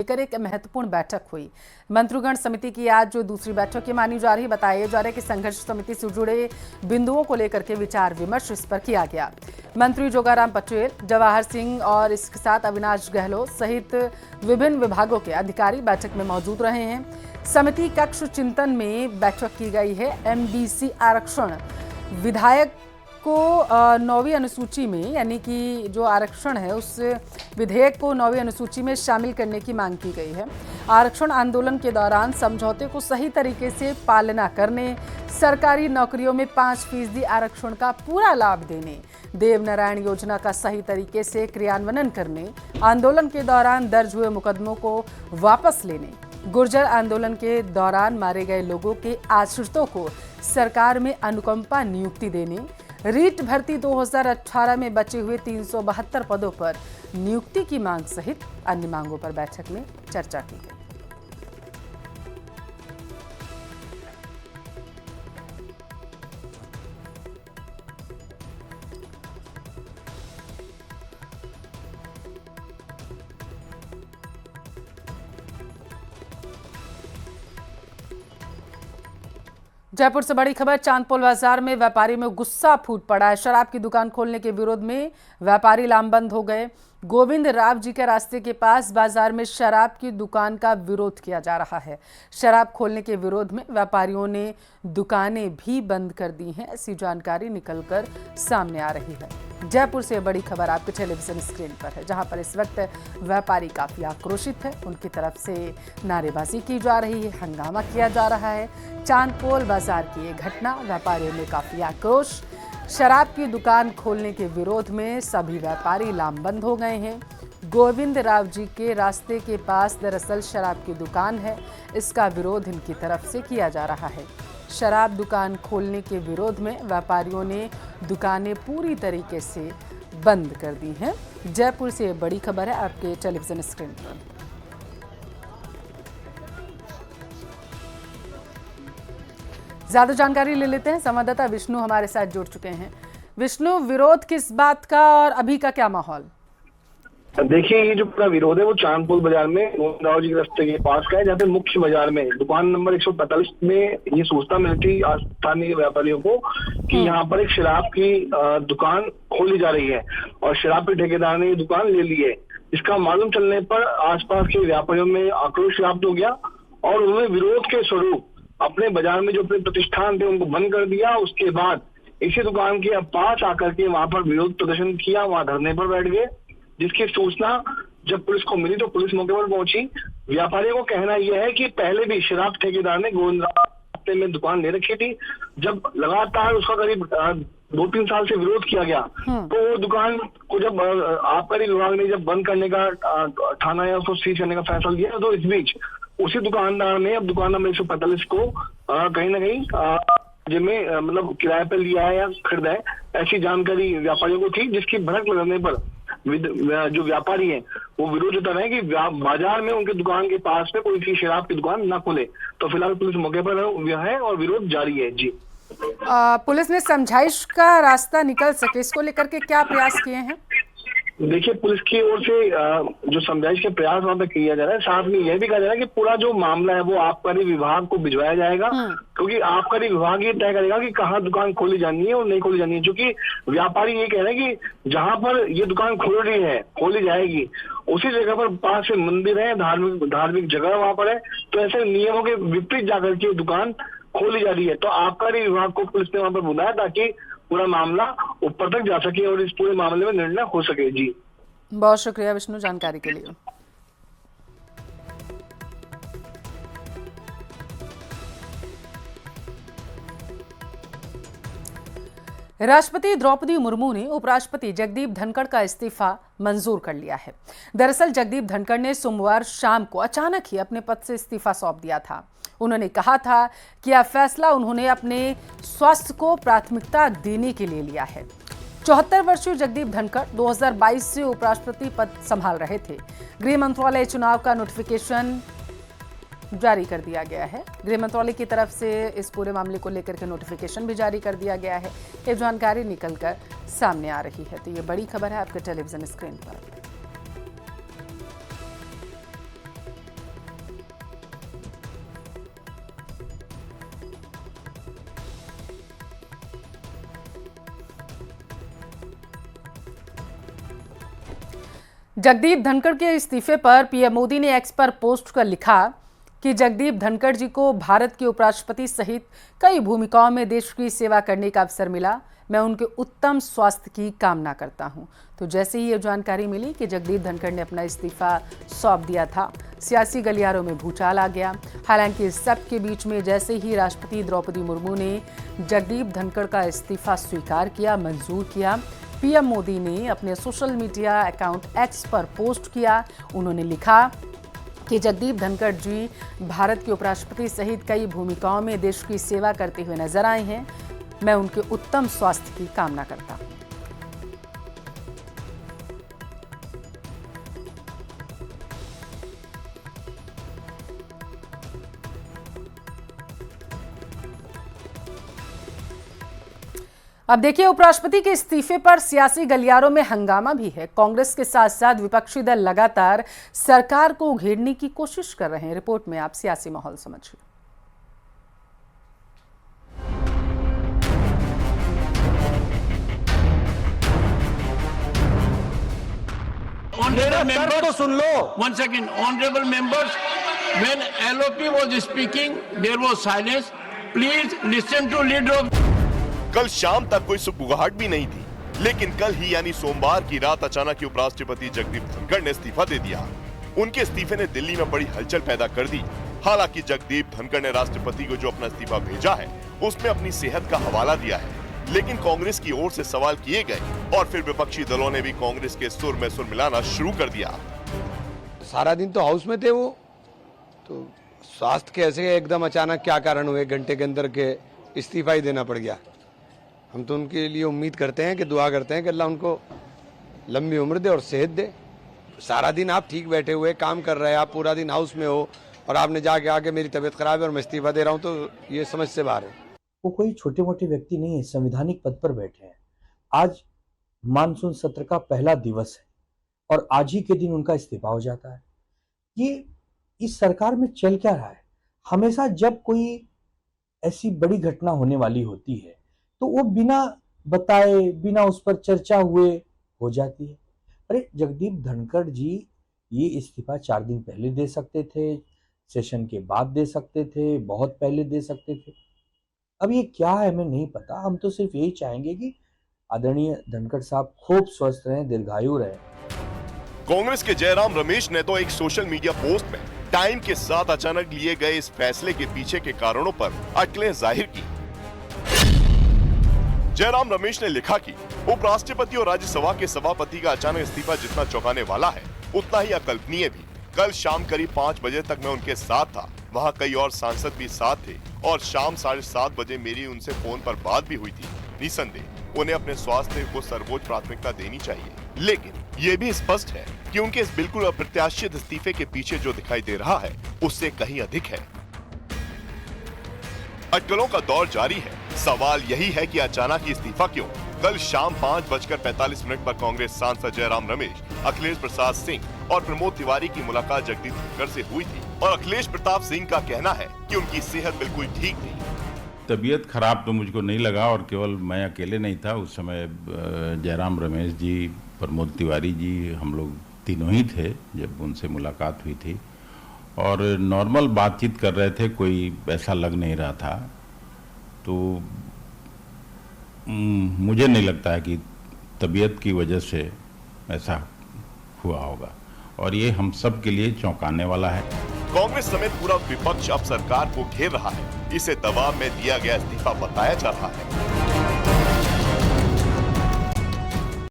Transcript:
लेकर एक महत्वपूर्ण बैठक हुई। मंत्रिगण समिति की आज जो दूसरी बैठक ये मानी जा रही है। बताया जा रहा है कि संघर्ष समिति से जुड़े बिंदुओं को लेकर के विचार विमर्श इस पर किया गया। मंत्री जोगाराम पटेल, जवाहर सिंह और इसके साथ अविनाश गहलोत सहित विभिन्न विभागों के अधिकारी बैठक में मौजूद रहे हैं। समिति कक्ष चिंतन में बैठक की गई है। एमबीसी आरक्षण विधायक को 9वीं अनुसूची में, यानी कि जो आरक्षण है उस विधेयक को 9वीं अनुसूची में शामिल करने की मांग की गई है। आरक्षण आंदोलन के दौरान समझौते को सही तरीके से पालना करने, सरकारी नौकरियों में 5% आरक्षण का पूरा लाभ देने, देवनारायण योजना का सही तरीके से क्रियान्वयन करने, आंदोलन के दौरान दर्ज हुए मुकदमों को वापस लेने, गुर्जर आंदोलन के दौरान मारे गए लोगों के आश्रितों को सरकार में अनुकंपा नियुक्ति देने, रीट भर्ती 2018 में बचे हुए 372 पदों पर नियुक्ति की मांग सहित अन्य मांगों पर बैठक में चर्चा की गई। जयपुर से बड़ी खबर, चांदपोल बाजार में व्यापारी में गुस्सा फूट पड़ा है। शराब की दुकान खोलने के विरोध में व्यापारी लामबंद हो गए। गोविंद राव जी के रास्ते के पास बाजार में शराब की दुकान का विरोध किया जा रहा है। शराब खोलने के विरोध में व्यापारियों ने दुकानें भी बंद कर दी हैं, ऐसी जानकारी निकलकर सामने आ रही है। जयपुर से बड़ी खबर आपके टेलीविजन स्क्रीन पर है, जहां पर इस वक्त व्यापारी काफी आक्रोशित है। उनकी तरफ से नारेबाजी की जा रही है, हंगामा किया जा रहा है। चांदपोल बाजार की ये घटना, व्यापारियों में काफी आक्रोश। शराब की दुकान खोलने के विरोध में सभी व्यापारी लामबंद हो गए हैं। गोविंद राव जी के रास्ते के पास दरअसल शराब की दुकान है, इसका विरोध इनकी तरफ से किया जा रहा है। शराब दुकान खोलने के विरोध में व्यापारियों ने दुकानें पूरी तरीके से बंद कर दी हैं। जयपुर से बड़ी खबर है आपके टेलीविजन स्क्रीन पर। ज्यादा जानकारी ले लेते हैं, संवाददाता विष्णु हमारे साथ जुड़ चुके हैं। विष्णु, विरोध किस बात का और अभी का क्या माहौल? देखिए, ये जो पूरा विरोध है वो चांदपोल बाजार में गोविंद राव जी के रास्ते के पास का है, जहाँ पे मुख्य बाजार में दुकान नंबर 145 में ये सूचना मिलती स्थानीय व्यापारियों को कि यहाँ पर एक शराब की दुकान खोली जा रही है और शराब के ठेकेदार ने ये दुकान ले ली है। इसका मालूम चलने पर आसपास के व्यापारियों में आक्रोश व्याप्त हो गया और उन्होंने विरोध के स्वरूप अपने बाजार में जो अपने प्रतिष्ठान थे उनको बंद कर दिया। उसके बाद इसी दुकान के पास आकर के वहां पर विरोध प्रदर्शन किया, वहां धरने पर बैठ गए, जिसकी सूचना जब पुलिस को मिली तो पुलिस मौके पर पहुंची। व्यापारियों को कहना यह है कि पहले भी शराब ठेकेदार ने गोविंद राव में दुकान ले रखी थी। जब लगातार उसका करीब 2-3 साल से विरोध किया गया तो वो दुकान को जब आबकारी विभाग ने जब बंद करने का थाना या उसको सीज करने का फैसला लिया तो इस बीच उसी दुकानदार ने अब दुकान नंबर 145 को कहीं ना कहीं जिनमें मतलब किराए पर लिया है या खरीदा है, ऐसी जानकारी व्यापारियों को थी, जिसकी भनक लगने पर जो व्यापारी हैं वो विरोध जता रहे हैं कि बाजार में उनके दुकान के पास में कोई सी शराब की दुकान ना खुले। तो फिलहाल पुलिस मौके पर है और विरोध जारी है। जी, पुलिस ने समझाइश का रास्ता निकल सके, इसको लेकर के क्या प्रयास किए हैं? देखिए, पुलिस की ओर से जो समझाइश के प्रयास वहां पे किया जा रहा है, साथ में यह भी कहा जा रहा है कि पूरा जो मामला है वो आबकारी विभाग को भिजवाया जाएगा, क्योंकि आबकारी विभाग ये तय करेगा कि कहाँ दुकान खोली जानी है और नहीं खोली जानी है। क्योंकि व्यापारी ये कह रहे हैं कि जहां पर ये दुकान खोल रही है, खोली जाएगी, उसी जगह पर पास से मंदिर है, धार्मिक जगह वहां पर है, तो ऐसे नियमों के विपरीत जाकर के दुकान खोली जा रही है। तो आबकारी विभाग को पुलिस ने वहां पर बुलाया ताकि पूरा मामला ऊपर तक जा सके और इस पूरे मामले में निर्णय हो सके। जी, बहुत शुक्रिया विष्णु जानकारी के लिए। राष्ट्रपति द्रौपदी मुर्मू ने उपराष्ट्रपति जगदीप धनखड़ का इस्तीफा मंजूर कर लिया है। दरअसल जगदीप धनखड़ ने सोमवार शाम को अचानक ही अपने पद से इस्तीफा सौंप दिया था। उन्होंने कहा था कि यह फैसला उन्होंने अपने स्वास्थ्य को प्राथमिकता देने के लिए लिया है। 74 वर्षीय जगदीप धनखड़ 2022 से उपराष्ट्रपति पद संभाल रहे थे। गृह मंत्रालय चुनाव का नोटिफिकेशन जारी कर दिया गया है। गृह मंत्रालय की तरफ से इस पूरे मामले को लेकर के नोटिफिकेशन भी जारी कर दिया गया है। ये जानकारी निकलकर सामने आ रही है। तो ये बड़ी खबर है आपके टेलीविजन स्क्रीन पर। जगदीप धनखड़ के इस्तीफे पर पीएम मोदी ने एक्स पर पोस्ट कर लिखा कि जगदीप धनखड़ जी को भारत के उपराष्ट्रपति सहित कई भूमिकाओं में देश की सेवा करने का अवसर मिला। मैं उनके उत्तम स्वास्थ्य की कामना करता हूं। तो जैसे ही ये जानकारी मिली कि जगदीप धनखड़ ने अपना इस्तीफा सौंप दिया था, सियासी गलियारों में भूचाल आ गया। हालांकि इस सब के बीच में जैसे ही राष्ट्रपति द्रौपदी मुर्मू ने जगदीप धनखड़ का इस्तीफा स्वीकार किया, मंजूर किया, पीएम मोदी ने अपने सोशल मीडिया अकाउंट एक्स पर पोस्ट किया। उन्होंने लिखा कि जगदीप धनखड़ जी भारत के उपराष्ट्रपति सहित कई भूमिकाओं में देश की सेवा करते हुए नजर आए हैं। मैं उनके उत्तम स्वास्थ्य की कामना करता हूं। अब देखिए, उपराष्ट्रपति के इस्तीफे पर सियासी गलियारों में हंगामा भी है। कांग्रेस के साथ साथ विपक्षी दल लगातार सरकार को घेरने की कोशिश कर रहे हैं। रिपोर्ट में आप सियासी माहौल समझिए। तो सुन लो। One second, honorable members, when LOP was speaking, there was silence. Please listen to leader of. कल शाम तक कोई सुबुगाहट भी नहीं थी, लेकिन कल ही यानी सोमवार की रात अचानक ही उपराष्ट्रपति जगदीप धनखड़ ने इस्तीफा दे दिया। उनके इस्तीफे ने दिल्ली में बड़ी हलचल पैदा कर दी। हालांकि जगदीप धनखड़ ने राष्ट्रपति को जो अपना इस्तीफा भेजा है, उसमें अपनी सेहत का हवाला दिया है, लेकिन कांग्रेस की ओर से सवाल किए गए और फिर विपक्षी दलों ने भी कांग्रेस के सुर में सुर मिलाना शुरू कर दिया। सारा दिन तो हाउस में थे वो, तो स्वास्थ्य के ऐसे एकदम अचानक क्या कारण हुए, घंटे के अंदर के इस्तीफा ही देना पड़ गया। हम तो उनके लिए उम्मीद करते हैं कि दुआ करते हैं कि अल्लाह उनको लंबी उम्र दे और सेहत दे। सारा दिन आप ठीक बैठे हुए काम कर रहे हैं, आप पूरा दिन हाउस में हो और आपने जाके आके मेरी तबीयत खराब है और मैं इस्तीफा दे रहा हूँ, तो ये समझ से बाहर है। वो कोई छोटे मोटे व्यक्ति नहीं है, संवैधानिक पद पर बैठे हैं। आज मानसून सत्र का पहला दिवस है और आज ही के दिन उनका इस्तीफा हो जाता है। ये इस सरकार में चल क्या रहा है? हमेशा जब कोई ऐसी बड़ी घटना होने वाली होती है तो वो बिना बताए, बिना उस पर चर्चा हुए हो जाती है। अरे जगदीप धनखड़ जी ये इस्तीफा 4 दिन पहले दे सकते थे, सेशन के बाद दे सकते थे, बहुत पहले दे सकते थे। अब ये क्या है हमें नहीं पता। हम तो सिर्फ यही चाहेंगे कि आदरणीय धनखड़ साहब खूब स्वस्थ रहें, दीर्घायु रहें। कांग्रेस के जयराम रमेश ने तो एक सोशल मीडिया पोस्ट में टाइम के साथ अचानक लिए गए इस फैसले के पीछे के कारणों पर अटकलें जाहिर की। जयराम रमेश ने लिखा कि उपराष्ट्रपति और राज्यसभा के सभापति का अचानक इस्तीफा जितना चौंकाने वाला है, उतना ही अकल्पनीय भी। कल शाम करीब 5 बजे तक मैं उनके साथ था, वहाँ कई और सांसद भी साथ थे और शाम 7:30 बजे मेरी उनसे फोन पर बात भी हुई थी। निसंदेह उन्हें अपने स्वास्थ्य को सर्वोच्च प्राथमिकता देनी चाहिए, लेकिन ये भी स्पष्ट है कि उनके इस बिल्कुल अप्रत्याशित इस्तीफे के पीछे जो दिखाई दे रहा है उससे कहीं अधिक है। अटकलों का दौर जारी है। सवाल यही है कि अचानक ही इस्तीफा क्यों? कल शाम 5:45 पर कांग्रेस सांसद जयराम रमेश, अखिलेश प्रसाद सिंह और प्रमोद तिवारी की मुलाकात जगदीप धनखड़ से हुई थी और अखिलेश प्रताप सिंह का कहना है कि उनकी सेहत बिल्कुल ठीक थी। तबीयत खराब तो मुझको नहीं लगा और केवल मैं अकेले नहीं था उस समय। जयराम रमेश जी, प्रमोद तिवारी जी, हम लोग तीनों ही थे जब उनसे मुलाकात हुई थी और नॉर्मल बातचीत कर रहे थे, कोई ऐसा लग नहीं रहा था। तो मुझे नहीं लगता है कि तबीयत की वजह से ऐसा हुआ होगा और ये हम सब के लिए चौंकाने वाला है। कांग्रेस समेत पूरा विपक्ष अब सरकार को घेर रहा है। इसे दबाव में दिया गया इस्तीफा बताया जा रहा है।